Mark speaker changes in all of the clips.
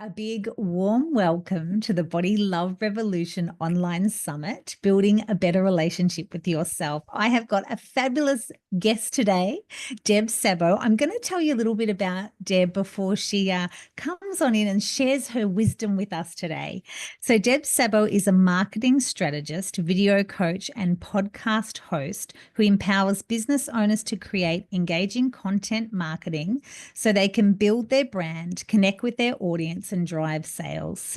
Speaker 1: A big warm welcome to the Body Love Revolution online summit, building a better relationship with yourself. I have got a fabulous guest today, Deb Szabo. I'm going to tell you a little bit about Deb before she comes on in and shares her wisdom with us today. So Deb Szabo is a marketing strategist, video coach, and podcast host who empowers business owners to create engaging content marketing so they can build their brand, connect with their audience, and drive sales.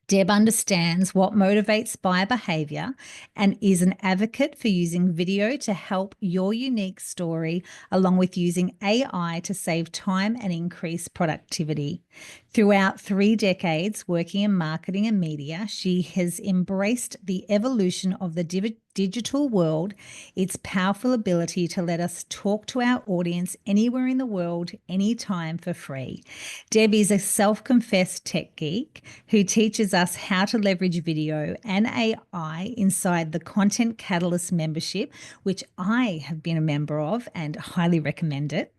Speaker 1: Deb understands what motivates buyer behavior and is an advocate for using video to help your unique story, along with using AI to save time and increase productivity. Throughout 3 decades working in marketing and media, she has embraced the evolution of the digital world, its powerful ability to let us talk to our audience anywhere in the world, anytime for free. Deb is a self-confessed tech geek who teaches us how to leverage video and AI inside the Content Catalyst membership, which I have been a member of and highly recommend it.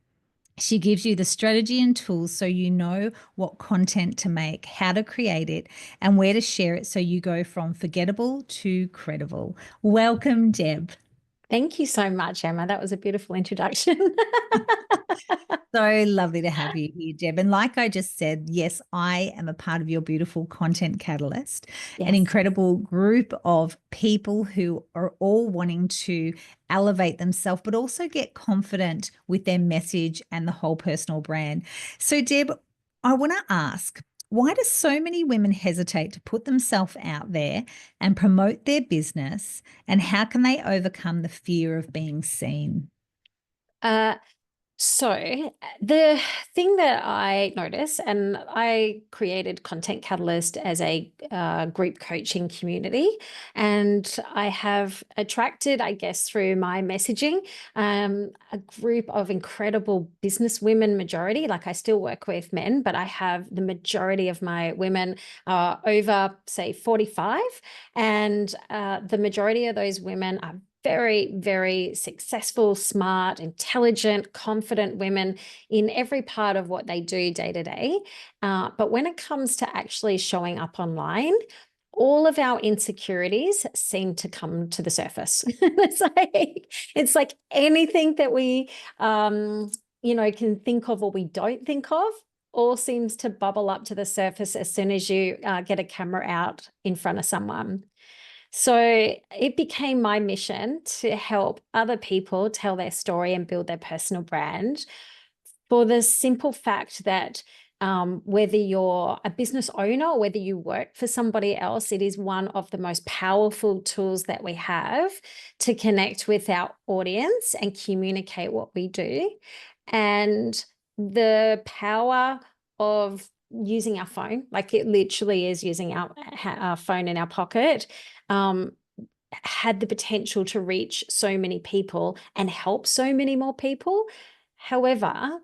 Speaker 1: She gives you the strategy and tools so you know what content to make, how to create it, and where to share it so you go from forgettable to credible. Welcome, Deb.
Speaker 2: Thank you so much, Emma. That was a beautiful introduction.
Speaker 1: So lovely to have you here, Deb. And like I just said, yes, I am a part of your beautiful Content Catalyst, an incredible group of people who are all wanting to elevate themselves, but also get confident with their message and the whole personal brand. So, Deb, I want to ask, why do so many women hesitate to put themselves out there and promote their business? And how can they overcome the fear of being seen?
Speaker 2: So the thing that I noticed, and I created Content Catalyst as a group coaching community, and I have attracted, I guess, through my messaging, a group of incredible business women, majority. Like, I still work with men, but I have the majority of my women over, say, 45, and the majority of those women are very, very successful, smart, intelligent, confident women in every part of what they do day to day. But when it comes to actually showing up online, all of our insecurities seem to come to the surface. It's like anything that we, can think of or we don't think of, all seems to bubble up to the surface as soon as you get a camera out in front of someone. So it became my mission to help other people tell their story and build their personal brand, for the simple fact that whether you're a business owner or whether you work for somebody else, it is one of the most powerful tools that we have to connect with our audience and communicate what we do. And the power of using our phone, like it literally is using our phone in our pocket, had the potential to reach so many people and help so many more people. However,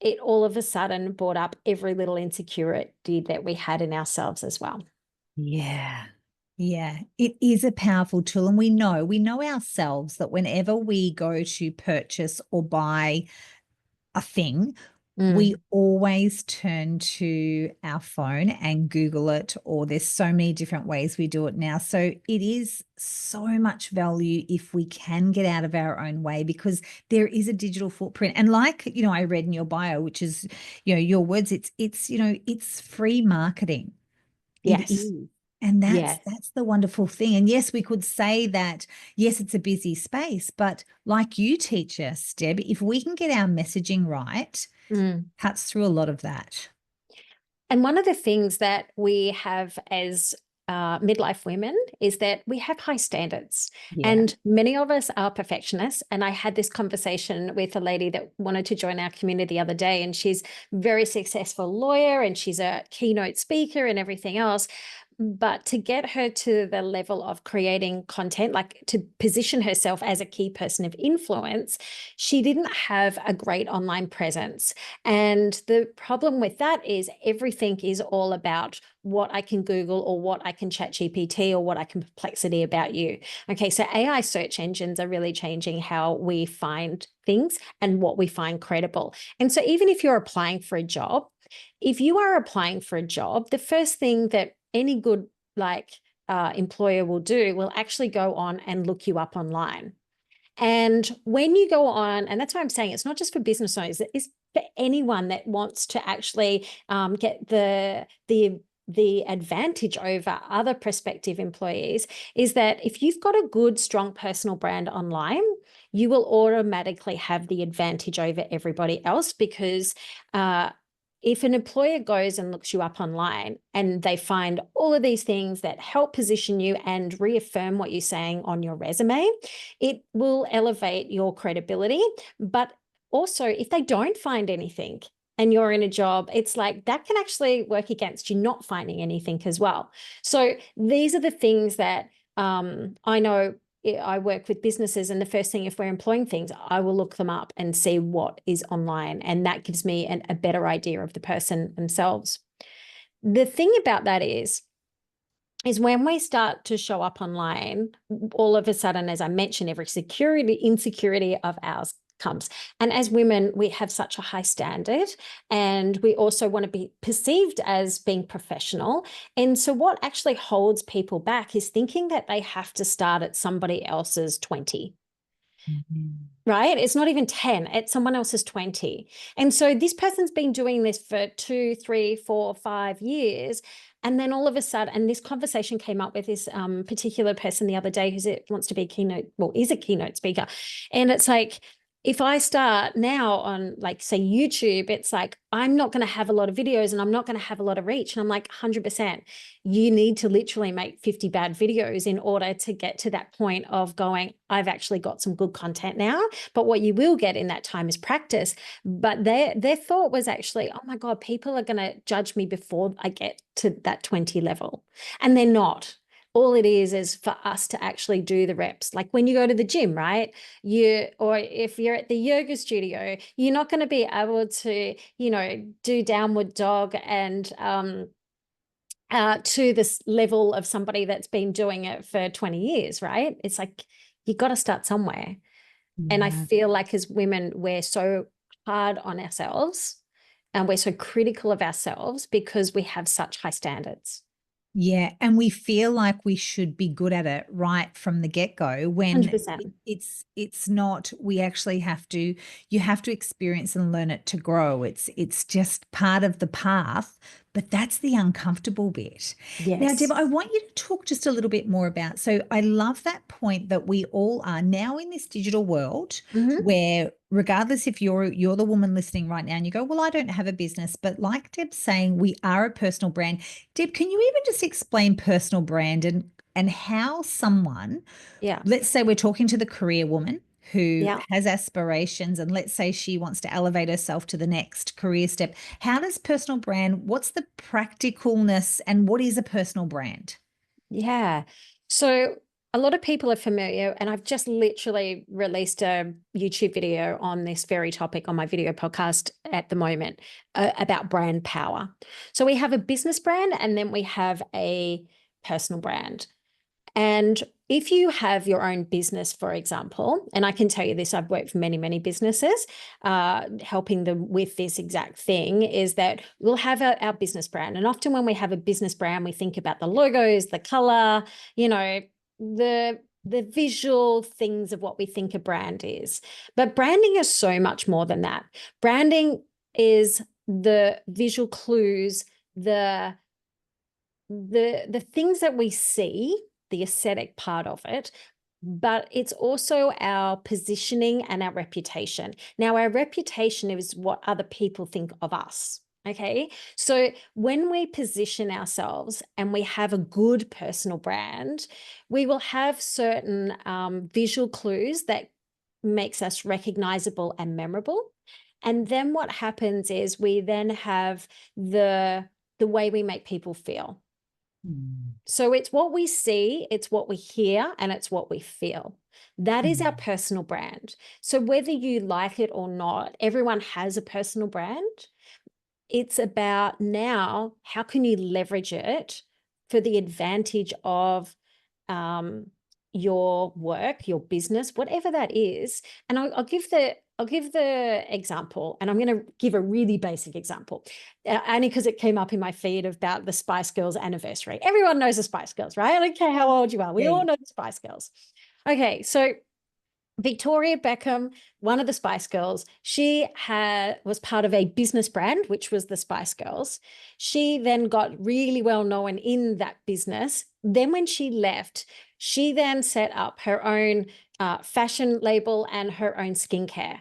Speaker 2: it all of a sudden brought up every little insecurity that we had in ourselves as well.
Speaker 1: Yeah. Yeah, it is a powerful tool. And we know ourselves that whenever we go to purchase or buy a thing, we always turn to our phone and Google it, or there's so many different ways we do it now. So it is so much value if we can get out of our own way, because there is a digital footprint. And like, I read in your bio, which is, your words, it's free marketing.
Speaker 2: Yes.
Speaker 1: It is. And that's the wonderful thing. And yes, we could say that, yes, it's a busy space, but like you teach us, Deb, if we can get our messaging right, cuts through a lot of that.
Speaker 2: And one of the things that we have as midlife women is that we have high standards, and many of us are perfectionists. And I had this conversation with a lady that wanted to join our community the other day, and she's a very successful lawyer and she's a keynote speaker and everything else. But to get her to the level of creating content, like to position herself as a key person of influence, she didn't have a great online presence. And the problem with that is everything is all about what I can Google or what I can chat GPT or what I can Perplexity about you. Okay, so AI search engines are really changing how we find things and what we find credible. And so even if you're applying for a job, If you are applying for a job, the first thing that any good employer will do will actually go on and look you up online. And when you go on, and that's why I'm saying it's not just for business owners, it's for anyone that wants to actually get the advantage over other prospective employees, is that if you've got a good, strong personal brand online, you will automatically have the advantage over everybody else, because if an employer goes and looks you up online and they find all of these things that help position you and reaffirm what you're saying on your resume, it will elevate your credibility. But also, if they don't find anything and you're in a job, it's like that can actually work against you not finding anything as well. So these are the things that I know. I work with businesses, and the first thing, if we're employing things, I will look them up and see what is online, and that gives me a better idea of the person themselves. The thing about that is when we start to show up online, all of a sudden, as I mentioned, every insecurity of ours comes. And as women, we have such a high standard, and we also want to be perceived as being professional. And so what actually holds people back is thinking that they have to start at somebody else's 20. Right? It's not even 10, it's someone else's 20. And so this person's been doing this for 2, 3, 4, 5 years. And then all of a sudden, and this conversation came up with this particular person the other day wants to be is a keynote speaker. And it's like, if I start now on, like, say, YouTube, it's like, I'm not going to have a lot of videos and I'm not going to have a lot of reach. And I'm like, 100%, you need to literally make 50 bad videos in order to get to that point of going, I've actually got some good content now. But what you will get in that time is practice. But their thought was actually, oh my God, people are going to judge me before I get to that 20 level. And they're not. All it is for us to actually do the reps. Like when you go to the gym, right? Or if you're at the yoga studio, you're not going to be able to, do downward dog and to this level of somebody that's been doing it for 20 years, right? It's like, you got to start somewhere.
Speaker 1: Yeah.
Speaker 2: And I feel like as women, we're so hard on ourselves and we're so critical of ourselves because we have such high standards.
Speaker 1: Yeah, and we feel like we should be good at it right from the get-go, when
Speaker 2: 100%.
Speaker 1: it's not. We actually you have to experience and learn it to grow. It's just part of the path, but that's the uncomfortable bit. Now, Deb,
Speaker 2: Yes.
Speaker 1: I want you to talk just a little bit more about, so I love that point that we all are now in this digital world where, regardless if you're the woman listening right now and you go, well, I don't have a business, but like Deb's saying, we are a personal brand. Deb, can you even just explain personal brand and how someone,
Speaker 2: Yeah.
Speaker 1: let's say we're talking to the career woman who
Speaker 2: Yeah.
Speaker 1: has aspirations, and let's say she wants to elevate herself to the next career step. How does personal brand, what's the practicalness, and what is a personal brand?
Speaker 2: Yeah. So a lot of people are familiar, and I've just literally released a YouTube video on this very topic on my video podcast at the moment about brand power. So we have a business brand and then we have a personal brand. And if you have your own business, for example, and I can tell you this, I've worked for many, many businesses, helping them with this exact thing, is that we'll have our business brand. And often when we have a business brand, we think about the logos, the color, the visual things of what we think a brand is. But branding is so much more than that. Branding is the visual clues, the things that we see, the aesthetic part of it, but it's also our positioning and our reputation. Now, our reputation is what other people think of us. Okay. So when we position ourselves and we have a good personal brand, we will have certain visual clues that makes us recognizable and memorable. And then what happens is we then have the way we make people feel. So it's what we see, it's what we hear, and it's what we feel. That is our personal brand. So whether you like it or not, everyone has a personal brand. It's about now, how can you leverage it for the advantage of your work, your business, whatever that is. And I'll give the example, and I'm going to give a really basic example, only because it came up in my feed about the Spice Girls anniversary. Everyone knows the Spice Girls, right? I don't care how old you are. We all know the Spice Girls. Okay, so Victoria Beckham, one of the Spice Girls, she was part of a business brand, which was the Spice Girls. She then got really well known in that business. Then when she left, she then set up her own fashion label and her own skincare.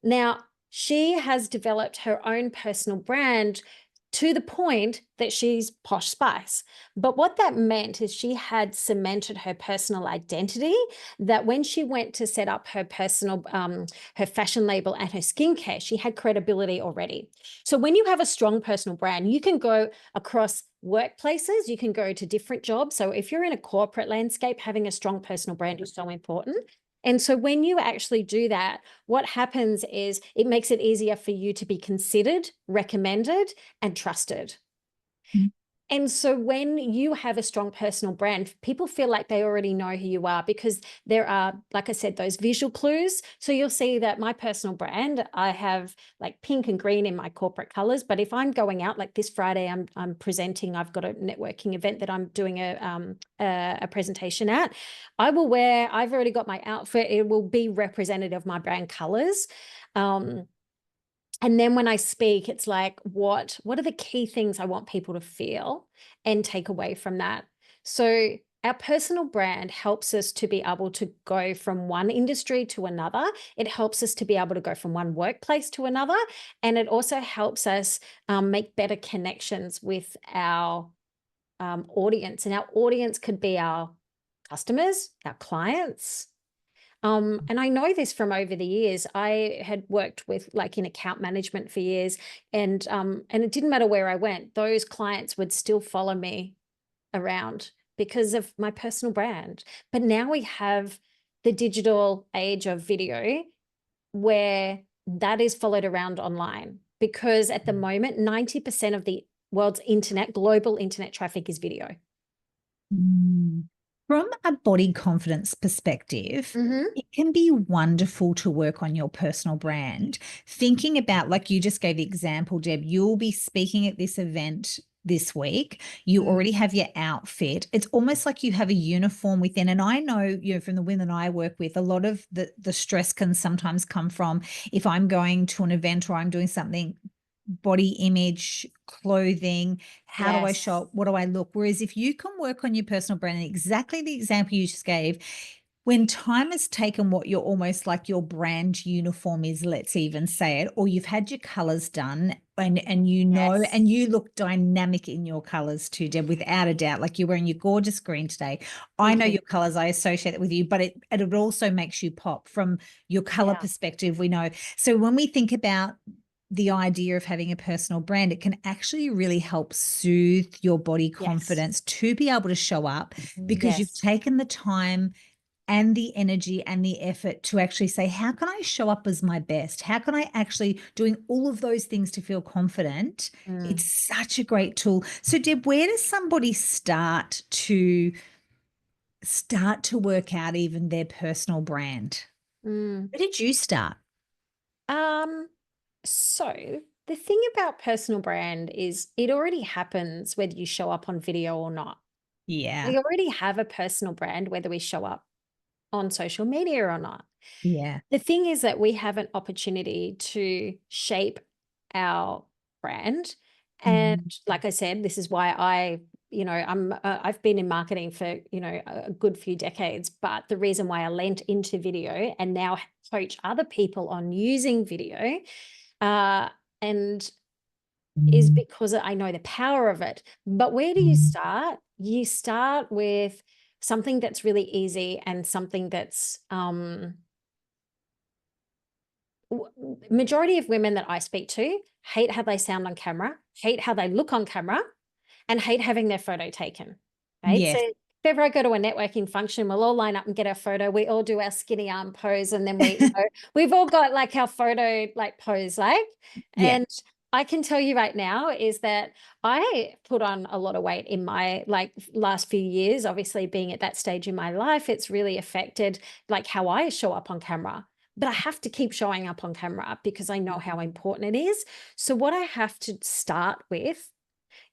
Speaker 2: Now, she has developed her own personal brand to the point that she's Posh Spice. But what that meant is she had cemented her personal identity, that when she went to set up her personal, her fashion label and her skincare, she had credibility already. So when you have a strong personal brand, you can go across workplaces, you can go to different jobs. So if you're in a corporate landscape, having a strong personal brand is so important. And so when you actually do that, what happens is it makes it easier for you to be considered, recommended, and trusted.
Speaker 1: Mm.
Speaker 2: And so when you have a strong personal brand, people feel like they already know who you are, because there are, like I said, those visual clues. So you'll see that my personal brand, I have like pink and green in my corporate colors. But if I'm going out, like this Friday, I'm presenting, I've got a networking event that I'm doing a presentation at. I've already got my outfit. It will be representative of my brand colors. And then when I speak, it's like, what are the key things I want people to feel and take away from that? So our personal brand helps us to be able to go from one industry to another. It helps us to be able to go from one workplace to another. And it also helps us make better connections with our audience. And our audience could be our customers, our clients. And I know this from over the years. I had worked with like in account management for years, and it didn't matter where I went, those clients would still follow me around because of my personal brand. But now we have the digital age of video where that is followed around online, because at the moment, 90% of the world's global internet traffic is video.
Speaker 1: Mm. From a body confidence perspective, it can be wonderful to work on your personal brand. Thinking about, like you just gave the example, Deb, you'll be speaking at this event this week. You already have your outfit. It's almost like you have a uniform within. And I know, from the women I work with, a lot of the stress can sometimes come from, if I'm going to an event or I'm doing something, body image, clothing, how do I show up, what do I look? Whereas if you can work on your personal brand, exactly the example you just gave, when time has taken what you're almost like your brand uniform is, let's even say it, or you've had your colors done and and you look dynamic in your colors too, Deb, without a doubt. Like you're wearing your gorgeous green today. I know your colors, I associate it with you, but it also makes you pop from your color perspective. We know. So when we think about the idea of having a personal brand, it can actually really help soothe your body confidence to be able to show up, because you've taken the time and the energy and the effort to actually say, how can I show up as my best? How can I actually doing all of those things to feel confident? It's such a great tool. So Deb, where does somebody start to work out even their personal brand? Where did you start?
Speaker 2: So the thing about personal brand is it already happens whether you show up on video or not.
Speaker 1: Yeah.
Speaker 2: We already have a personal brand whether we show up on social media or not.
Speaker 1: Yeah.
Speaker 2: The thing is that we have an opportunity to shape our brand. And like I said, this is why I've been in marketing for, a good few decades, but the reason why I lent into video and now coach other people on using video and is because I know the power of it. But where do you start? You start with something that's really easy and something that's majority of women that I speak to hate how they sound on camera, hate how they look on camera, and hate having their photo taken. Right.
Speaker 1: Yes.
Speaker 2: So if ever I go to a networking function, we'll all line up and get our photo. We all do our skinny pose, and then we've all got like our photo like pose, like,
Speaker 1: Yeah.
Speaker 2: and I can tell you right now is that I put on a lot of weight in my like last few years. Obviously, being at that stage in my life, it's really affected like how I show up on camera. But I have to keep showing up on camera because I know how important it is. So what I have to start with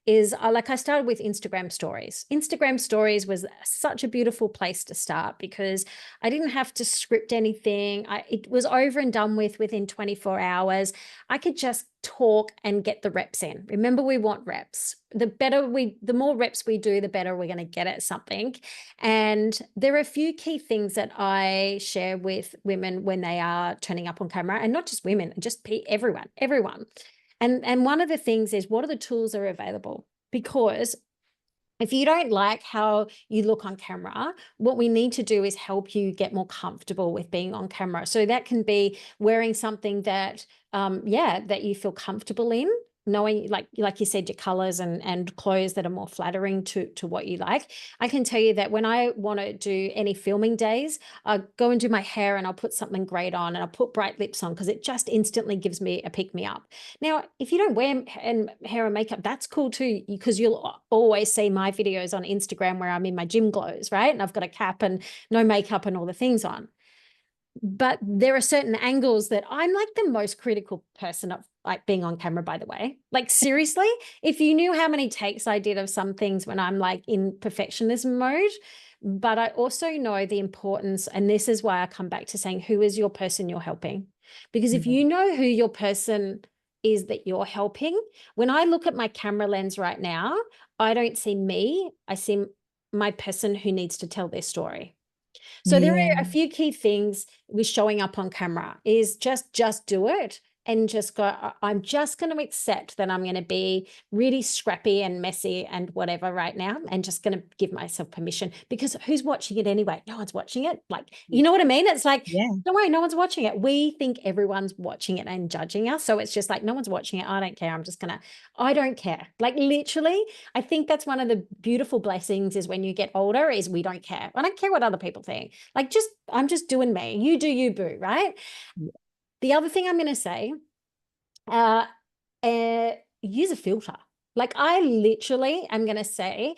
Speaker 2: is like I started with Instagram stories. Instagram stories was such a beautiful place to start because I didn't have to script anything. It was over and done with within 24 hours. I could just talk and get the reps in. Remember, we want reps. The more reps we do, the better we're going to get at something. And there are a few key things that I share with women when they are turning up on camera, and not just women, just everyone. And one of the things is, what are the tools that are available? Because if you don't like how you look on camera, what we need to do is help you get more comfortable with being on camera. So that can be wearing something that, that you feel comfortable in, knowing like you said, your colors and clothes that are more flattering to what you like. I can tell you that when I want to do any filming days, I go and do my hair and I'll put something great on and I'll put bright lips on because it just instantly gives me a pick me up. Now, if you don't wear hair and makeup, that's cool too, because you'll always see my videos on Instagram where I'm in my gym clothes, right? And I've got a cap and no makeup and all the things on. But there are certain angles that I'm like the most critical person of like being on camera, by the way. Like seriously, if you knew how many takes I did of some things when I'm like in perfectionism mode, but I also know the importance, and this is why I come back to saying, who is your person you're helping? Because if you know who your person is that you're helping, when I look at my camera lens right now, I don't see me, I see my person who needs to tell their story. So there
Speaker 1: Yeah.
Speaker 2: are a few key things with showing up on camera is just do it and just go, I'm just going to accept that I'm going to be really scrappy and messy and whatever right now, and just going to give myself permission, because who's watching it anyway? No one's watching it. Like, you know what I mean? It's like,
Speaker 1: Yeah.
Speaker 2: don't worry, no one's watching it. We think everyone's watching it and judging us. So it's just like, no one's watching it. I don't care. I don't care. Like literally, I think that's one of the beautiful blessings is when you get older is we don't care. I don't care what other people think. Like I'm just doing me. You do you, boo, right?
Speaker 1: Yeah.
Speaker 2: The other thing I'm going to say, uh, use a filter. Like I literally am going to say,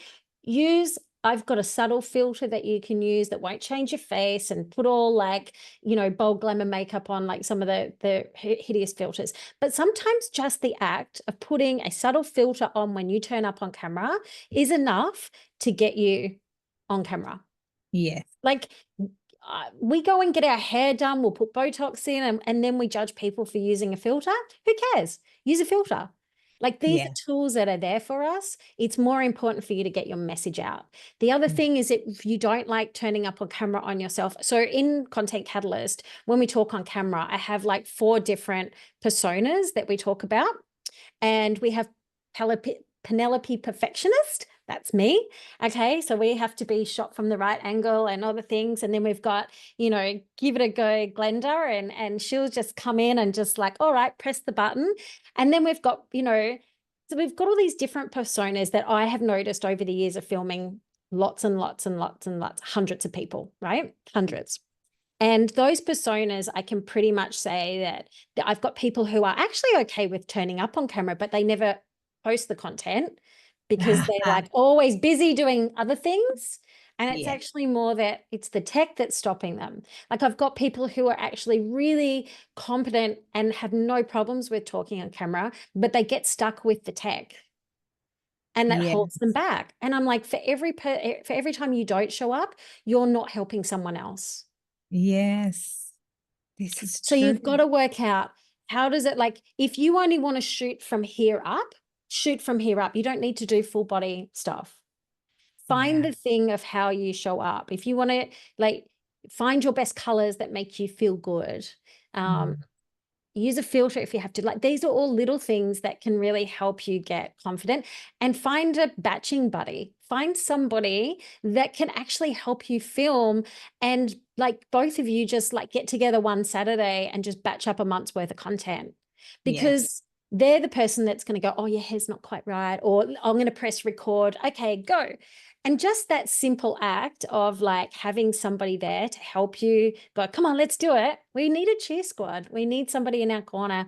Speaker 2: I've got a subtle filter that you can use that won't change your face and put all like, bold glamour makeup on, like some of the hideous filters. But sometimes just the act of putting a subtle filter on when you turn up on camera is enough to get you on camera.
Speaker 1: Yes.
Speaker 2: Like we go and get our hair done, we'll put Botox in, and then we judge people for using a filter. Who cares? Use a filter. Like these
Speaker 1: Yeah.
Speaker 2: are tools that are there for us. It's more important for you to get your message out. The other thing is that if you don't like turning up on camera on yourself. So in Content Catalyst, when we talk on camera, I have like 4 different personas that we talk about. And we have Penelope Perfectionist. That's me. Okay. So we have to be shot from the right angle and other things. And then we've got, give it a go, Glenda, and she'll just come in and just like, all right, press the button. And then we've got, so we've got all these different personas that I have noticed over the years of filming lots and lots and lots and lots, hundreds of people, right? Hundreds. And those personas, I can pretty much say that I've got people who are actually okay with turning up on camera, but they never post the content because they're like always busy doing other things. And it's
Speaker 1: Yeah.
Speaker 2: actually more that it's the tech that's stopping them. Like I've got people who are actually really competent and have no problems with talking on camera, but they get stuck with the tech. And that holds them
Speaker 1: Yes.
Speaker 2: back. And I'm like, for every time you don't show up, you're not helping someone else.
Speaker 1: Yes. This is
Speaker 2: So
Speaker 1: true.
Speaker 2: you've got to work out, how does it, like, if you only want to shoot from here up, shoot from here up. You don't need to do full body stuff. Find
Speaker 1: Yeah.
Speaker 2: the thing of how you show up. If you want to, like, find your best colors that make you feel good. Use a filter if you have to. Like, these are all little things that can really help you get confident. And find a batching buddy. Find somebody that can actually help you film, and like both of you just like get together one Saturday and just batch up a month's worth of content,
Speaker 1: Yes.
Speaker 2: because they're the person that's going to go, oh, your hair's not quite right, or I'm going to press record. Okay, go. And just that simple act of like having somebody there to help you go, come on, let's do it. We need a cheer squad. We need somebody in our corner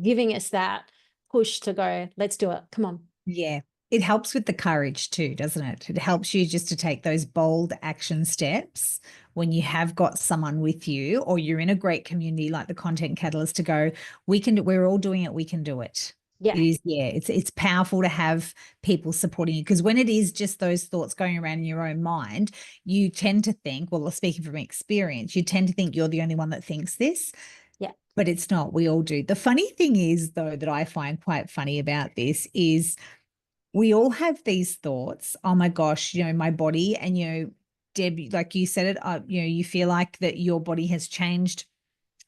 Speaker 2: giving us that push to go, let's do it. Come on.
Speaker 1: Yeah. It helps with the courage too, doesn't it? It helps you just to take those bold action steps when you have got someone with you or you're in a great community like the Content Catalyst to go, we're all doing it, we can do it.
Speaker 2: Yeah.
Speaker 1: It is, yeah, it's powerful to have people supporting you because when it is just those thoughts going around in your own mind, you tend to think, well, speaking from experience, you tend to think you're the only one that thinks this.
Speaker 2: Yeah.
Speaker 1: But it's not. We all do. The funny thing is, though, that I find quite funny about this is we all have these thoughts. Oh my gosh, my body, and Deb, like you said it, you feel like that your body has changed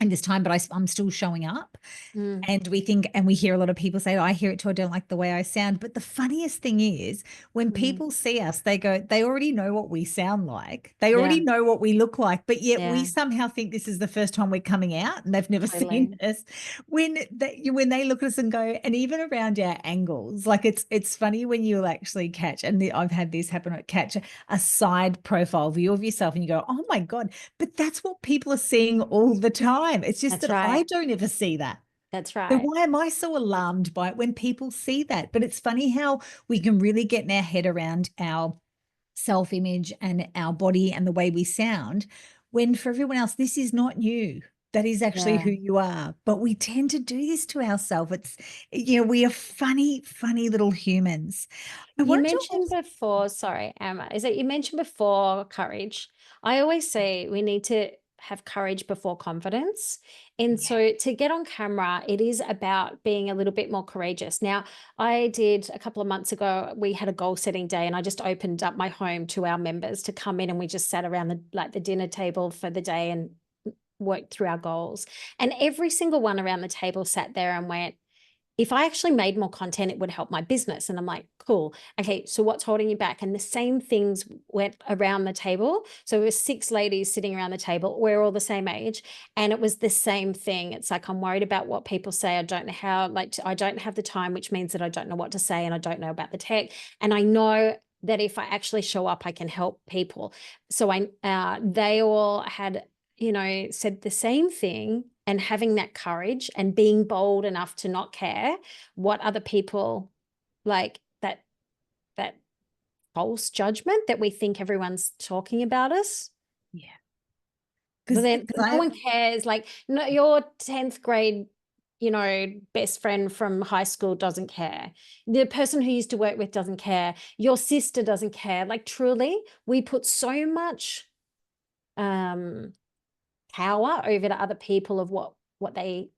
Speaker 1: in this time, but I'm still showing up.
Speaker 2: Mm.
Speaker 1: And we think, and we hear a lot of people say, oh, I hear it too, I don't like the way I sound. But the funniest thing is when people see us, they go, they already know what we sound like. They already
Speaker 2: Yeah.
Speaker 1: know what we look like, but yet we
Speaker 2: Yeah.
Speaker 1: somehow think this is the first time we're coming out and they've never seen
Speaker 2: Totally.
Speaker 1: us. When they look at us and go, and even around our angles, like it's funny when you'll actually catch, and I've had this happen, catch a side profile view of yourself and you go, oh my God, but that's what people are seeing all the time. It's just
Speaker 2: That's
Speaker 1: that I
Speaker 2: right.
Speaker 1: don't ever see that.
Speaker 2: That's
Speaker 1: So
Speaker 2: right.
Speaker 1: why am I so alarmed by it when people see that? But it's funny how we can really get in our head around our self-image and our body and the way we sound, when for everyone else, this is not new. That is actually
Speaker 2: Yeah.
Speaker 1: who you are. But we tend to do this to ourselves. It's, we are funny, funny little humans. I
Speaker 2: You
Speaker 1: wanted to
Speaker 2: mentioned before, sorry, Emma, is that you mentioned before courage. I always say we need to have courage before confidence. And
Speaker 1: yeah,
Speaker 2: so to get on camera, it is about being a little bit more courageous. Now, I did a couple of months ago, we had a goal setting day and I just opened up my home to our members to come in and we just sat around the dinner table for the day and worked through our goals. And every single one around the table sat there and went, if I actually made more content, it would help my business. And I'm like, cool. Okay, so what's holding you back? And the same things went around the table. So it was 6 ladies sitting around the table. We're all the same age. And it was the same thing. It's like, I'm worried about what people say. I don't know how, I don't have the time, which means that I don't know what to say and I don't know about the tech. And I know that if I actually show up, I can help people. So they all had, said the same thing, and having that courage and being bold enough to not care what other people like, that false judgment that we think everyone's talking about us.
Speaker 1: yeah.
Speaker 2: But
Speaker 1: Because
Speaker 2: then no one cares. Like, no, your 10th grade, best friend from high school doesn't care. The person who you used to work with doesn't care. Your sister doesn't care. Like, truly, we put so much power over to other people of what they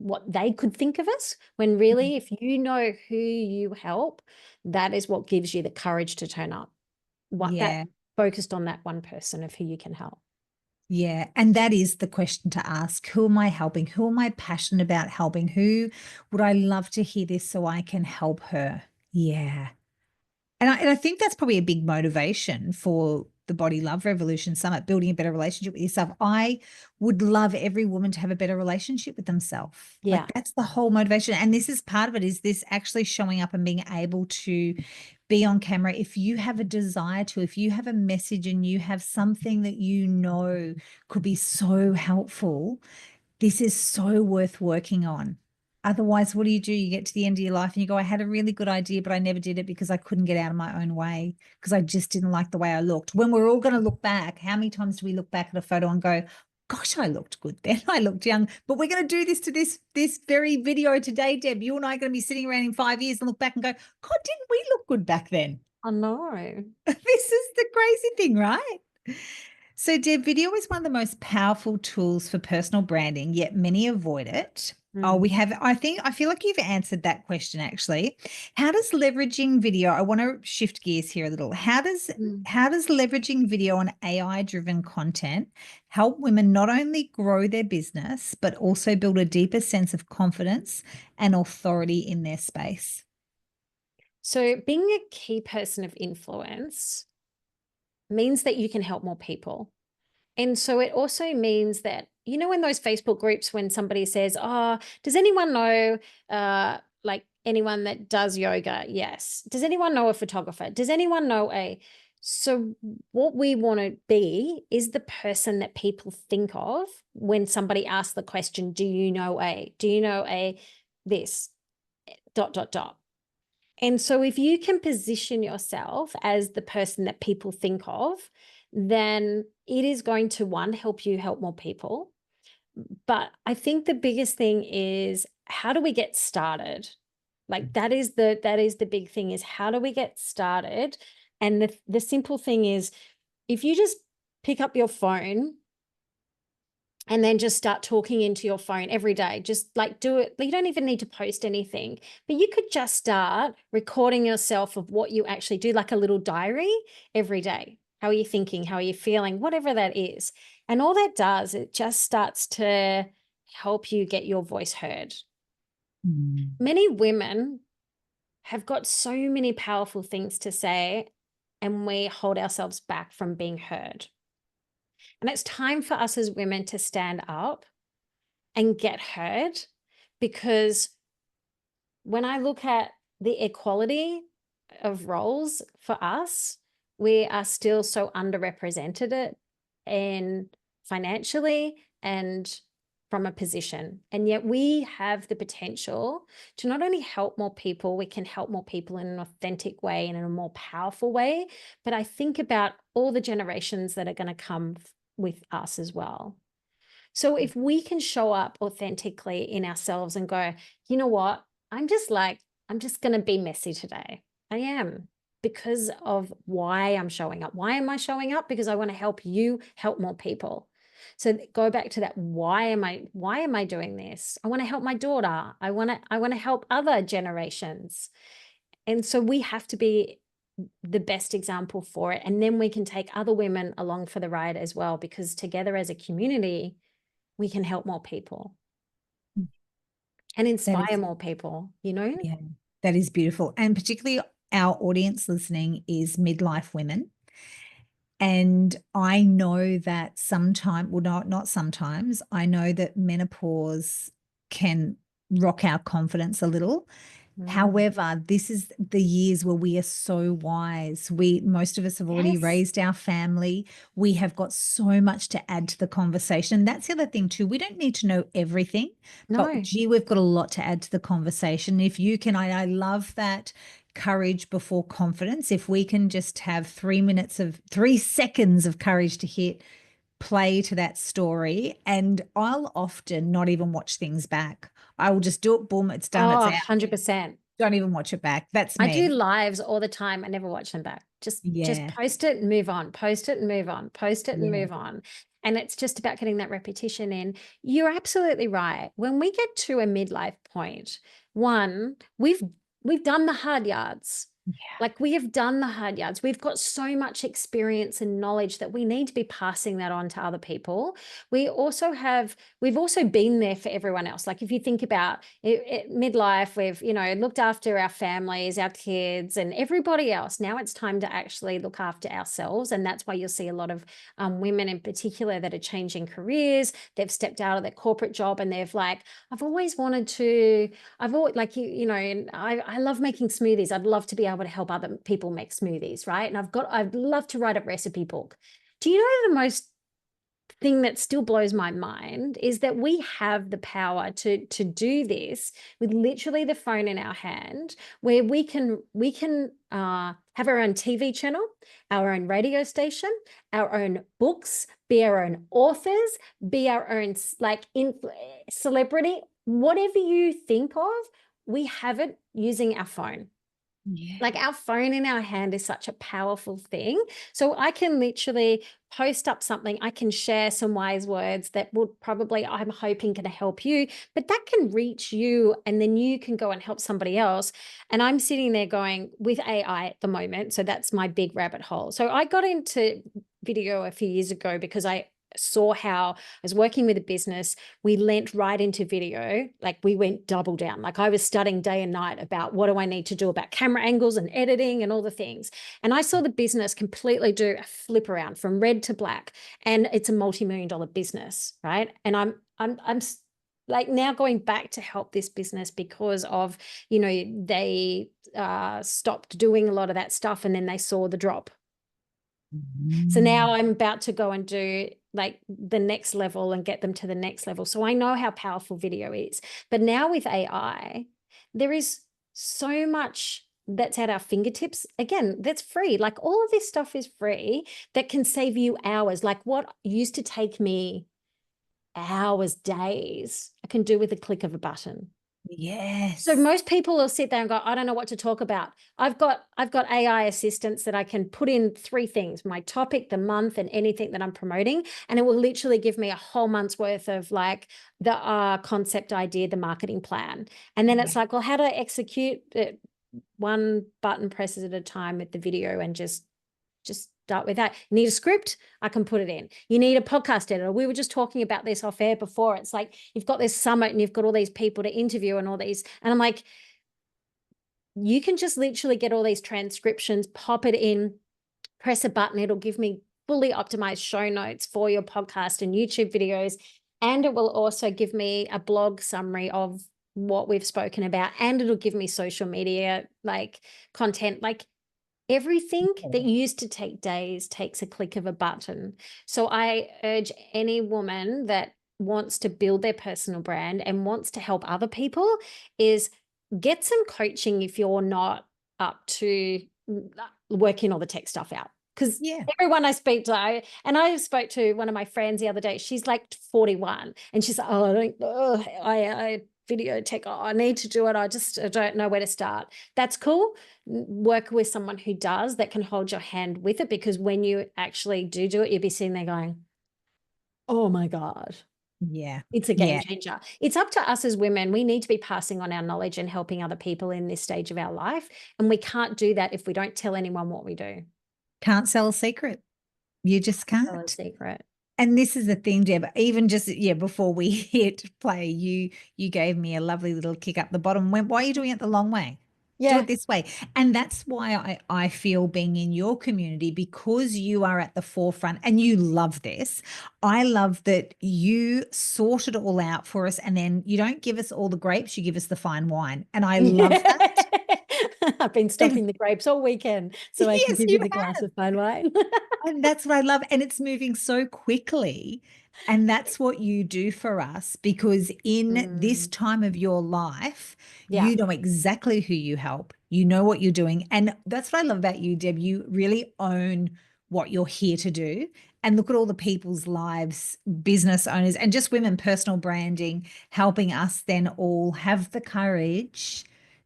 Speaker 2: could think of us, when really, if you know who you help, that is what gives you the courage to turn up. What that
Speaker 1: yeah.
Speaker 2: focused on that one person of who you can help.
Speaker 1: Yeah. And that is the question to ask. Who am I helping? Who am I passionate about helping? Who would I love to hear this so I can help her? Yeah. And I think that's probably a big motivation for the Body Love Revolution Summit, building a better relationship with yourself. I would love every woman to have a better relationship with themselves.
Speaker 2: Yeah.
Speaker 1: Like that's the whole motivation. And this is part of it, is this actually showing up and being able to be on camera. If you have a desire to, if you have a message and you have something that could be so helpful, this is so worth working on. Otherwise, what do? You get to the end of your life and you go, I had a really good idea, but I never did it because I couldn't get out of my own way because I just didn't like the way I looked. When we're all going to look back, how many times do we look back at a photo and go, gosh, I looked good then. I looked young. But we're going to do this to this very video today, Deb. You and I are going to be sitting around in 5 years and look back and go, God, didn't we look good back then?
Speaker 2: I know.
Speaker 1: This is the crazy thing, right? So, Deb, video is one of the most powerful tools for personal branding, yet many avoid it. Oh, I feel like you've answered that question actually. How does leveraging video, I want to shift gears here a little. How does leveraging video on AI-driven content help women not only grow their business, but also build a deeper sense of confidence and authority in their space?
Speaker 2: So being a key person of influence means that you can help more people. And so it also means that, in those Facebook groups, when somebody says, oh, does anyone know, like anyone that does yoga? Yes. Does anyone know a photographer? Does anyone know so what we want to be is the person that people think of when somebody asks the question, do you know this? dot, dot, dot. And so if you can position yourself as the person that people think of, then it is going to, one, help you help more people. But I think the biggest thing is, how do we get started? Like that is the big thing, is how do we get started? And the simple thing is, if you just pick up your phone and then just start talking into your phone every day, just like do it. You don't even need to post anything, but you could just start recording yourself of what you actually do, like a little diary every day. How are you thinking? How are you feeling? Whatever that is. And all that does, it just starts to help you get your voice heard.
Speaker 1: Mm.
Speaker 2: Many women have got so many powerful things to say, and we hold ourselves back from being heard. And it's time for us as women to stand up and get heard, because when I look at the equality of roles for us, we are still so underrepresented in financially and from a position. And yet we have the potential to not only help more people, we can help more people in an authentic way and in a more powerful way. But I think about all the generations that are going to come with us as well. So if we can show up authentically in ourselves and go, you know what, I'm just going to be messy today. I am, because of why I'm showing up. Why am I showing up? Because I want to help you help more people. So go back to that. Why am I doing this? I want to help my daughter. I want to help other generations. And so we have to be the best example for it. And then we can take other women along for the ride as well, because together as a community, we can help more people and
Speaker 1: That
Speaker 2: inspire
Speaker 1: is,
Speaker 2: more people, you know?
Speaker 1: yeah, that is beautiful. And particularly our audience listening is midlife women. And I know that sometimes, well, not sometimes, I know that menopause can rock our confidence a little. However, this is the years where we are so wise. Most of us have already
Speaker 2: Yes.
Speaker 1: raised our family. We have got so much to add to the conversation. That's the other thing too. We don't need to know everything, but
Speaker 2: No.
Speaker 1: gee, we've got a lot to add to the conversation. If you can, I love that courage before confidence. If we can just have 3 seconds of courage to hit play to that story, and I'll often not even watch things back. I will just do it, boom, it's done, it's
Speaker 2: Oh,
Speaker 1: out.
Speaker 2: 100%.
Speaker 1: Don't even watch it back. That's
Speaker 2: I do
Speaker 1: me.
Speaker 2: lives all the time. I never watch them back. Just
Speaker 1: Yeah.
Speaker 2: post it and move on. Post it and move on. Post it and
Speaker 1: Yeah.
Speaker 2: move on. And it's just about getting that repetition in. You're absolutely right. When we get to a midlife point, one, we've done the hard yards.
Speaker 1: Yeah.
Speaker 2: Like, we have done the hard yards. We've got so much experience and knowledge that we need to be passing that on to other people. We've also been there for everyone else. Like, if you think about midlife, we've, looked after our families, our kids, and everybody else. Now it's time to actually look after ourselves. And that's why you'll see a lot of women in particular that are changing careers. They've stepped out of their corporate job and they've like, I've always wanted to, I've always like, and I love making smoothies. I'd love to be able to help other people make smoothies, right? And I'd love to write a recipe book. Do you know the most thing that still blows my mind is that we have the power to do this with literally the phone in our hand, where we can have our own TV channel, our own radio station, our own books, be our own authors, be our own celebrity, whatever you think of, we have it using our phone.
Speaker 1: Yeah.
Speaker 2: Like, our phone in our hand is such a powerful thing. So I can literally post up something. I can share some wise words that would probably, I'm hoping, going to help you, but that can reach you and then you can go and help somebody else. And I'm sitting there going, with AI at the moment, so that's my big rabbit hole. So I got into video a few years ago because I saw how I was working with a business. We lent right into video. Like, we went double down. Like, I was studying day and night about what do I need to do about camera angles and editing and all the things. And I saw the business completely do a flip around from red to black. And it's a multi-million-dollar business, right? And I'm like now going back to help this business because of, they stopped doing a lot of that stuff and then they saw the drop. So now I'm about to go and do like the next level and get them to the next level. So I know how powerful video is. But now with AI, there is so much that's at our fingertips. Again, that's free. Like all of this stuff is free that can save you hours. Like what used to take me hours, days, I can do with a click of a button. So
Speaker 1: Yes.
Speaker 2: most people will sit there and go, I don't know what to talk about. I've got AI assistants that I can put in 3 things, my topic, the month, and anything that I'm promoting. And it will literally give me a whole month's worth of like the concept idea, the marketing plan. And then it's like, well, how do I execute it? One button presses at a time with the video, and just start with that. You need a script, I can put it in. You need a podcast editor. We were just talking about this off air before. It's like you've got this summit and you've got all these people to interview and all these. And I'm like, you can just literally get all these transcriptions, pop it in, press a button. It'll give me fully optimized show notes for your podcast and YouTube videos. And it will also give me a blog summary of what we've spoken about. And it'll give me social media, like content, like everything that used to take days takes a click of a button. So I urge any woman that wants to build their personal brand and wants to help other people is get some coaching if you're not up to working all the tech stuff out. Because everyone I speak to, and I spoke to one of my friends the other day, she's like 41 and she's like, I video tech, I need to do it. I don't know where to start. That's cool. Work with someone who does, that can hold your hand with it, because when you actually do it, you'll be sitting there going, oh my God.
Speaker 1: Yeah.
Speaker 2: It's a game changer. It's up to us as women. We need to be passing on our knowledge and helping other people in this stage of our life. And we can't do that if we don't tell anyone what we do.
Speaker 1: Can't sell a secret. You just can't.
Speaker 2: Sell a secret.
Speaker 1: And this is the thing, Deb, even just, before we hit play, you gave me a lovely little kick up the bottom, went, why are you doing it the long way? Do it this way. And that's why I feel being in your community, because you are at the forefront and you love this. I love that you sort it all out for us, and then you don't give us all the grapes, you give us the fine wine. And I love that.
Speaker 2: I've been stopping the grapes all weekend so I can
Speaker 1: Yes,
Speaker 2: give
Speaker 1: you
Speaker 2: you the glass of fine wine.
Speaker 1: And that's what I love. And it's moving so quickly. And that's what you do for us, because in this time of your life, you know exactly who you help. You know what you're doing. And that's what I love about you, Deb. You really own what you're here to do. And look at all the people's lives, business owners, and just women, personal branding, helping us then all have the courage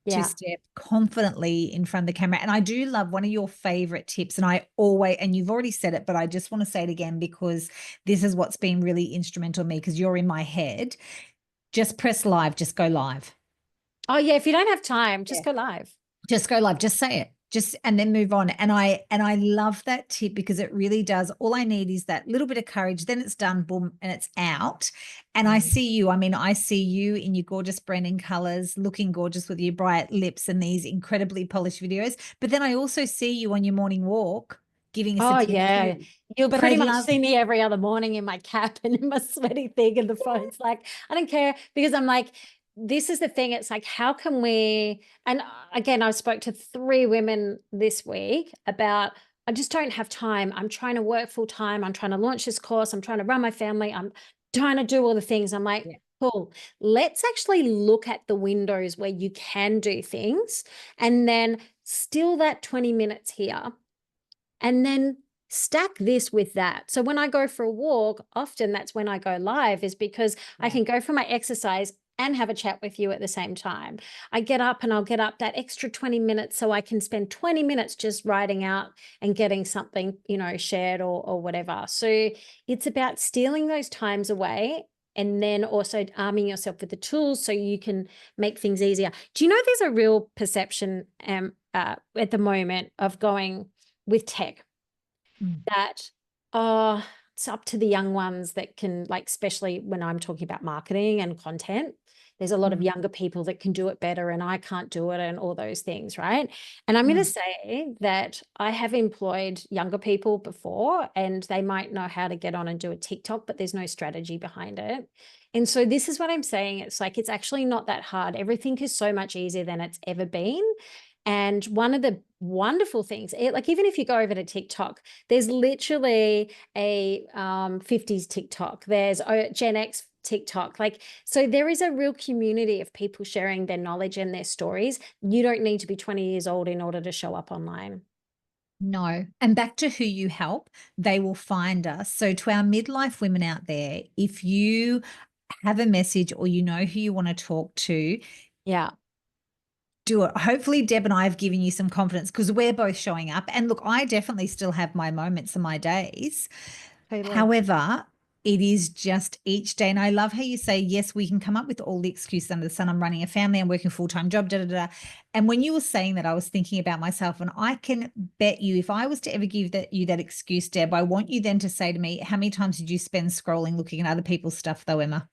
Speaker 1: to step confidently in front of the camera. And I do love one of your favorite tips, and you've already said it, but I just want to say it again, because this is what's been really instrumental to me, because you're in my head. Just press live, just go live.
Speaker 2: Oh yeah, if you don't have time, just go live.
Speaker 1: Just go live, just say it. And then move on. And I love that tip, because it really does. All I need is that little bit of courage. Then it's done, boom, and it's out. And I see you. I mean, I see you in your gorgeous branding colors, looking gorgeous with your bright lips and these incredibly polished videos. But then I also see you on your morning walk giving us a tip.
Speaker 2: Yeah. You'll pretty much see me every other morning in my cap and in my sweaty thing, and the phone's like, I don't care, because I'm like, this is the thing. It's like, how can we, and again, I spoke to 3 women this week about, I just don't have time. I'm trying to work full time. I'm trying to launch this course. I'm trying to run my family. I'm trying to do all the things. I'm like, cool. Let's actually look at the windows where you can do things, and then still that 20 minutes here, and then stack this with that. So when I go for a walk, often that's when I go live, is because I can go for my exercise and have a chat with you at the same time. I get up and I'll get up that extra 20 minutes so I can spend 20 minutes just writing out and getting something, shared or whatever. So it's about stealing those times away, and then also arming yourself with the tools so you can make things easier. Do you know there's a real perception at the moment of going with tech that, it's up to the young ones that can, like, especially when I'm talking about marketing and content, there's a lot of younger people that can do it better and I can't do it, and all those things, right? And I'm going to say that I have employed younger people before, and they might know how to get on and do a TikTok, but there's no strategy behind it. And so this is what I'm saying. It's like, it's actually not that hard. Everything is so much easier than it's ever been. And one of the wonderful things, like, even if you go over to TikTok, there's literally a 50s TikTok, there's Gen X TikTok. Like, so there is a real community of people sharing their knowledge and their stories. You don't need to be 20 years old in order to show up online.
Speaker 1: No. And back to who you help, they will find us. So, to our midlife women out there, if you have a message or you know who you want to talk to,
Speaker 2: Yeah.
Speaker 1: do it. Hopefully, Deb and I have given you some confidence because we're both showing up. And look, I definitely still have my moments and my days.
Speaker 2: Totally.
Speaker 1: However, it is just each day. And I love how you say, yes, we can come up with all the excuses under the sun. I'm running a family, I'm working a full-time job, da, da, da. And when you were saying that, I was thinking about myself. And I can bet you, if I was to ever give you that excuse, Deb, I want you then to say to me, how many times did you spend scrolling, looking at other people's stuff though, Emma?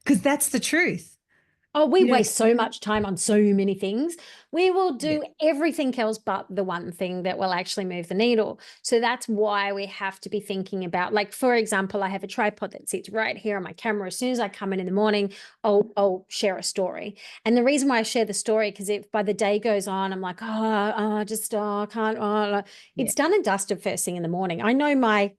Speaker 1: Because that's the truth.
Speaker 2: Oh, we
Speaker 1: You know,
Speaker 2: waste so much time on so many things. We will
Speaker 1: yeah,
Speaker 2: do everything else but the one thing that will actually move the needle. So that's why we have to be thinking about, like, for example, I have a tripod that sits right here on my camera. As soon as I come in the morning, I'll share a story. And the reason why I share the story, because if by the day goes on, I'm like, I can't,
Speaker 1: yeah,
Speaker 2: it's done and dusted first thing in the morning. I know my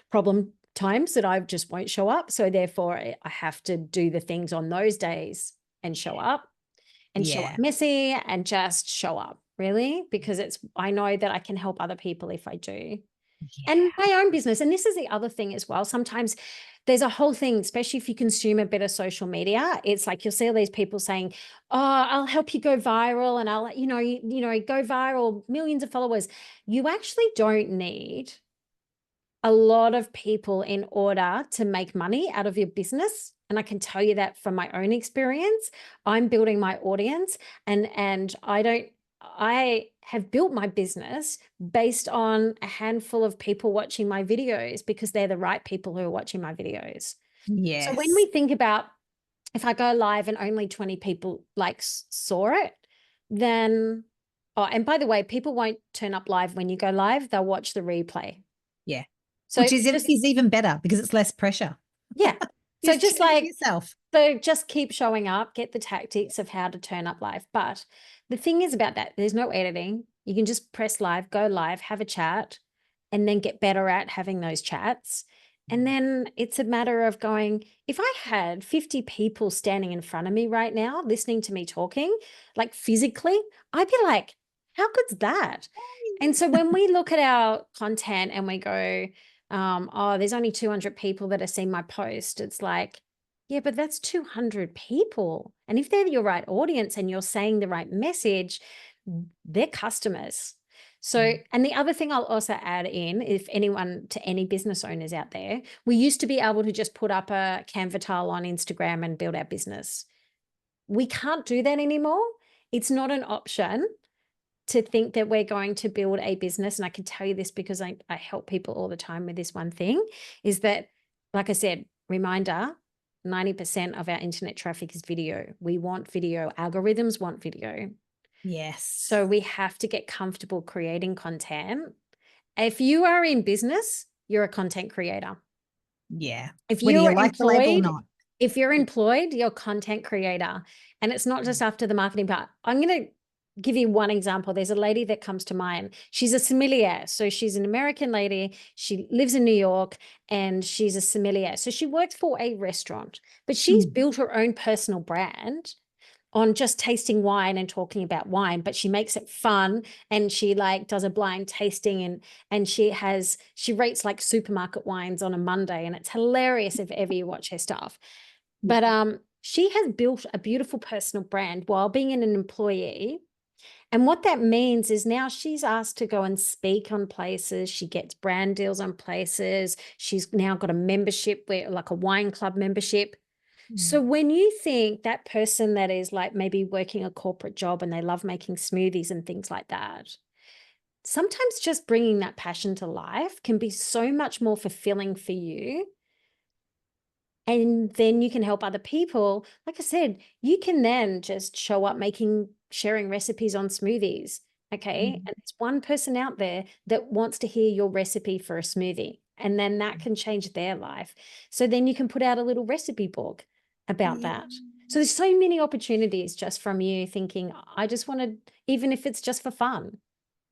Speaker 2: problem times that I just won't show up. So therefore I have to do the things on those days and show up
Speaker 1: yeah,
Speaker 2: messy and just show up, really, because I know that I can help other people if I do. And
Speaker 1: yeah,
Speaker 2: my own business. And this is the other thing as well. Sometimes there's a whole thing, especially if you consume a bit of social media. It's like you'll see all these people saying, oh, I'll help you go viral and I'll, go viral, millions of followers. You actually don't need a lot of people in order to make money out of your business. And I can tell you that from my own experience. I'm building my audience and I have built my business based on a handful of people watching my videos because they're the right people who are watching my videos. So when
Speaker 1: yes,
Speaker 2: we think about if I go live and only 20 people saw it, then, oh, and by the way, people won't turn up live when you go live. They'll watch the replay.
Speaker 1: yeah.
Speaker 2: So
Speaker 1: Which is
Speaker 2: just,
Speaker 1: even better because it's less pressure.
Speaker 2: yeah. So
Speaker 1: Just
Speaker 2: just
Speaker 1: check it
Speaker 2: like,
Speaker 1: yourself.
Speaker 2: so just keep showing up, get the tactics of how to turn up live. But the thing is about that, there's no editing. You can just press live, go live, have a chat, and then get better at having those chats. And then it's a matter of going, if I had 50 people standing in front of me right now, listening to me talking, like physically, I'd be like, how good's that? And so when we look at our content and we go, oh, there's only 200 people that have seen my post, it's like, yeah, but that's 200 people. And if they're your right audience and you're saying the right message, they're customers. So, and the other thing I'll also add in, if anyone, to any business owners out there, we used to be able to just put up a Canva tile on Instagram and build our business. We can't do that anymore. It's not an option to think that we're going to build a business. And I can tell you this because I help people all the time with this one thing, is that, like I said, reminder, 90% of our internet traffic is video. We want video. Algorithms want video.
Speaker 1: Yes.
Speaker 2: So we have to get comfortable creating content. If you are in business, you're a content creator.
Speaker 1: Yeah.
Speaker 2: If
Speaker 1: Whether you
Speaker 2: you're
Speaker 1: like the label or
Speaker 2: employed,
Speaker 1: not.
Speaker 2: you're a content creator. And it's not just after the marketing part. I'm going to give you one example. There's a lady that comes to mind. She's a sommelier. So she's an American lady. She lives in New York and she's a sommelier. So she works for a restaurant, but she's built her own personal brand on just tasting wine and talking about wine, but she makes it fun and she does a blind tasting and she rates like supermarket wines on a Monday, and it's hilarious if ever you watch her stuff. But she has built a beautiful personal brand while being an employee. And what that means is now she's asked to go and speak on places. She gets brand deals on places. She's now got a membership, like a wine club membership. So when you think that person that is like maybe working a corporate job and they love making smoothies and things like that, sometimes just bringing that passion to life can be so much more fulfilling for you. And then you can help other people. Like I said, you can then just show up sharing recipes on smoothies. Okay. And it's one person out there that wants to hear your recipe for a smoothie. And then that can change their life. So then you can put out a little recipe book about that. So there's so many opportunities just from you thinking, I just want to, even if it's just for fun.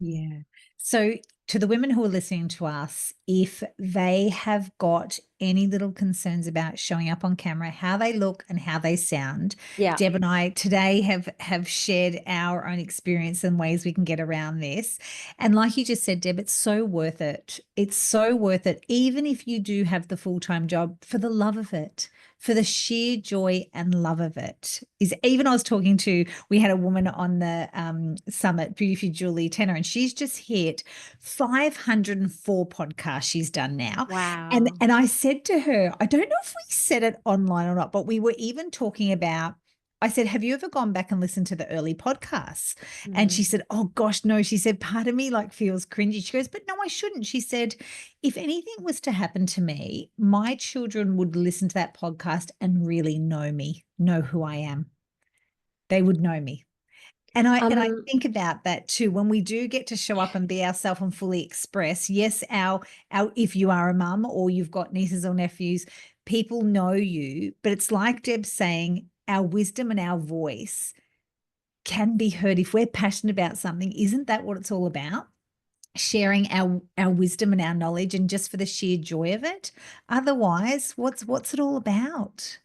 Speaker 1: Yeah. So, to the women who are listening to us, if they have got any little concerns about showing up on camera, how they look and how they sound,
Speaker 2: Yeah.
Speaker 1: Deb and I today have shared our own experience and ways we can get around this. And like you just said, Deb, it's so worth it. It's so worth it, even if you do have the full-time job, for the love of it, for the sheer joy and love of it. Is even I was talking to, we had a woman on the summit, Beauty for Julie Tenner, and she's just hit 504 podcasts she's done now. And
Speaker 2: Wow.
Speaker 1: and I said to her, I don't know if we said it online or not, but we were even talking about, I said, have you ever gone back and listened to the early podcasts? And she
Speaker 2: Mm.
Speaker 1: said, oh gosh, no. She said, part of me like feels cringy. She goes, but no, I shouldn't. She said, if anything was to happen to me, my children would listen to that podcast and really know me, know who I am. They would know me. And I
Speaker 2: Um,
Speaker 1: think about that too. When we do get to show up and be ourselves and fully express, yes, our if you are a mum or you've got nieces or nephews, people know you. But it's like Deb's saying, our wisdom and our voice can be heard if we're passionate about something. Isn't that what it's all about? Sharing our wisdom and our knowledge, and just for the sheer joy of it. Otherwise, what's it all about?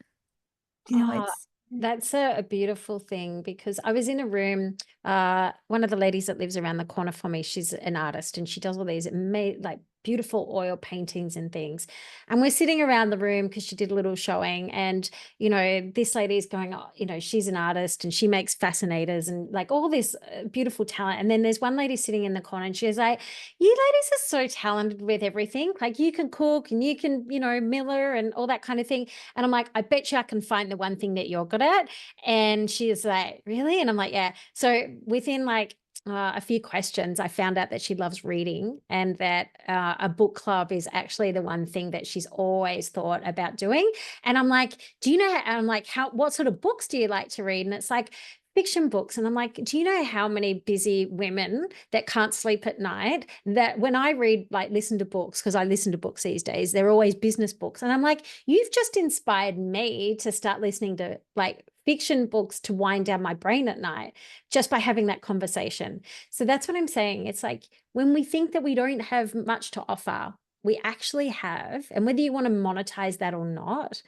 Speaker 1: You know,
Speaker 2: oh,
Speaker 1: it's
Speaker 2: that's a beautiful thing, because I was in a room, one of the ladies that lives around the corner from me, she's an artist and she does all these like beautiful oil paintings and things. And we're sitting around the room because she did a little showing, and this lady is going, oh, she's an artist and she makes fascinators and like all this beautiful talent. And then there's one lady sitting in the corner and she's like, you ladies are so talented with everything. Like you can cook and you can, miller and all that kind of thing. And I'm like, I bet you I can find the one thing that you're good at. And she's like, really? And I'm like, yeah. So within like a few questions, I found out that she loves reading, and that a book club is actually the one thing that she's always thought about doing. And I'm like, do you know? I'm like, what sort of books do you like to read? And it's like, fiction books. And I'm like, do you know how many busy women that can't sleep at night, that when I read, like listen to books, because I listen to books these days, they're always business books. And I'm like, you've just inspired me to start listening to like fiction books to wind down my brain at night, just by having that conversation. So that's what I'm saying. It's like when we think that we don't have much to offer, we actually have. And whether you want to monetize that or not,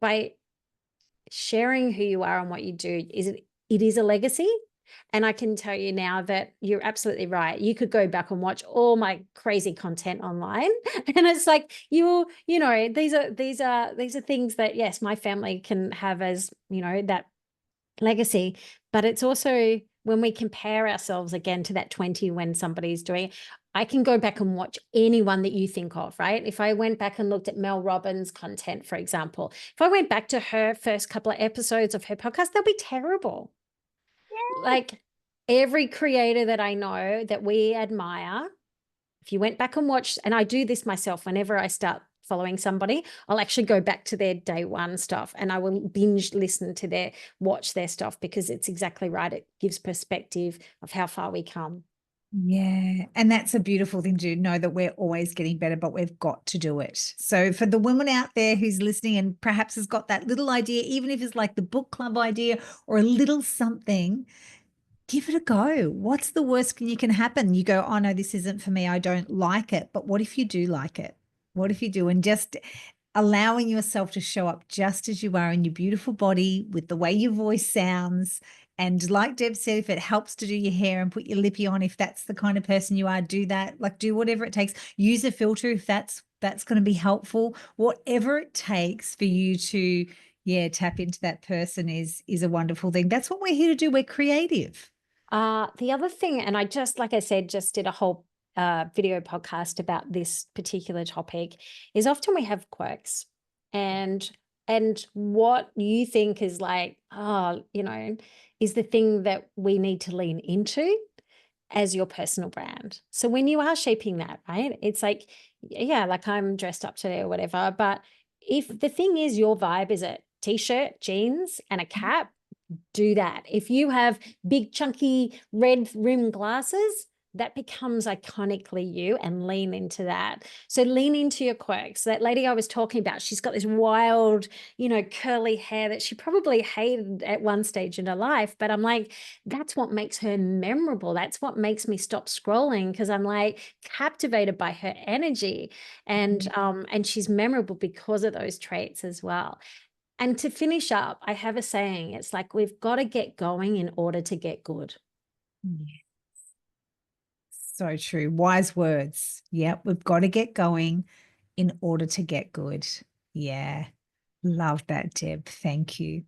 Speaker 2: by sharing who you are and what you do, it is a legacy. And I can tell you now that you're absolutely right. You could go back and watch all my crazy content online. And it's like these are things that, yes, my family can have as, that legacy. But it's also when we compare ourselves again to that 20, when somebody's doing it, I can go back and watch anyone that you think of, right? If I went back and looked at Mel Robbins' content, for example, if I went back to her first couple of episodes of her podcast, they'll be terrible. Like every creator that I know that we admire, if you went back and watched, and I do this myself whenever I start following somebody, I'll actually go back to their day one stuff and I will binge listen to watch their stuff, because it's exactly right. It gives perspective of how far we come.
Speaker 1: Yeah. And that's a beautiful thing to know, that we're always getting better, but we've got to do it. So for the woman out there who's listening and perhaps has got that little idea, even if it's like the book club idea or a little something, give it a go. What's the worst you can happen? You go, oh no, this isn't for me. I don't like it. But what if you do like it? What if you do? And just allowing yourself to show up just as you are in your beautiful body with the way your voice sounds. And like Deb said, if it helps to do your hair and put your lippy on, if that's the kind of person you are, do that. Like do whatever it takes. Use a filter if that's going to be helpful. Whatever it takes for you to, yeah, tap into that person is a wonderful thing. That's what we're here to do. We're creative.
Speaker 2: The other thing, and I just, like I said, just did a whole video podcast about this particular topic, is often we have quirks, and what you think is like, oh, is the thing that we need to lean into as your personal brand. So when you are shaping that, right, it's like, yeah, like I'm dressed up today or whatever, but if the thing is your vibe is a t-shirt, jeans, and a cap, do that. If you have big chunky red rim glasses, that becomes iconically you, and lean into that. So lean into your quirks. That lady I was talking about, she's got this wild, curly hair that she probably hated at one stage in her life. But I'm like, that's what makes her memorable. That's what makes me stop scrolling, because I'm like captivated by her energy. And she's memorable because of those traits as well. And to finish up, I have a saying. It's like, we've got to get going in order to get good.
Speaker 1: Yeah. So true. Wise words. Yep. We've got to get going in order to get good. Yeah. Love that, Deb. Thank you.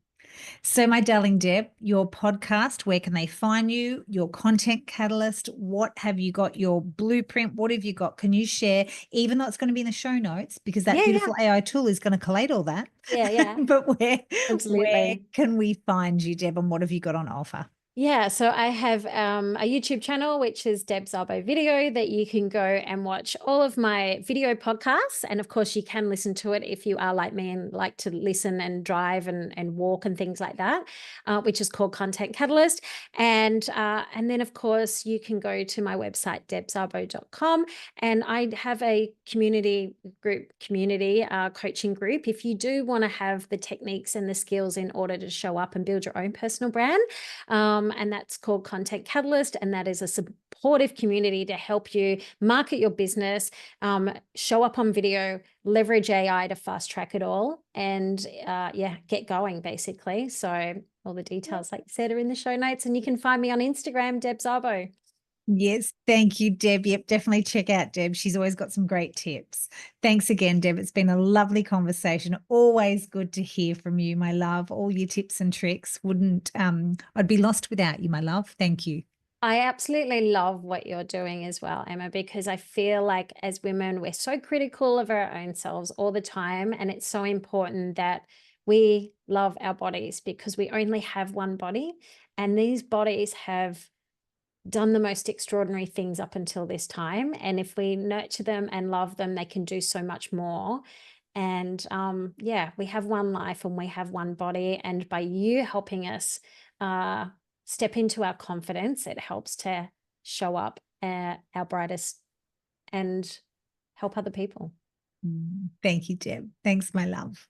Speaker 1: So, my darling Deb, your podcast, where can they find you? Your content catalyst, what have you got? Your blueprint, what have you got? Can you share, even though it's going to be in the show notes, because that
Speaker 2: Yeah,
Speaker 1: beautiful AI tool is going to collate all that.
Speaker 2: yeah,
Speaker 1: But where
Speaker 2: absolutely.
Speaker 1: can we find you, Deb, and what have you got on offer?
Speaker 2: Yeah, so I have a YouTube channel, which is Deb Szabo Video, that you can go and watch all of my video podcasts. And of course, you can listen to it if you are like me and like to listen and drive and walk and things like that, which is called Content Catalyst. And then, of course, you can go to my website, debszabo.com. And I have a community coaching group. If you do want to have the techniques and the skills in order to show up and build your own personal brand, and that's called Content Catalyst. And that is a supportive community to help you market your business, show up on video, leverage AI to fast track it all, and get going basically. So all the details, like you said, are in the show notes, and you can find me on Instagram, Deb Szabo.
Speaker 1: Yes, thank you, Deb. Yep, definitely check out Deb. She's always got some great tips. Thanks again, Deb. It's been a lovely conversation. Always good to hear from you, my love. All your tips and tricks wouldn't I'd be lost without you, my love. Thank you.
Speaker 2: I absolutely love what you're doing as well, Emma, because I feel like as women, we're so critical of our own selves all the time. And it's so important that we love our bodies, because we only have one body, and these bodies have done the most extraordinary things up until this time. And if we nurture them and love them, they can do so much more. And we have one life and we have one body. And by you helping us step into our confidence, it helps to show up our brightest and help other people.
Speaker 1: Thank you, Deb. Thanks, my love.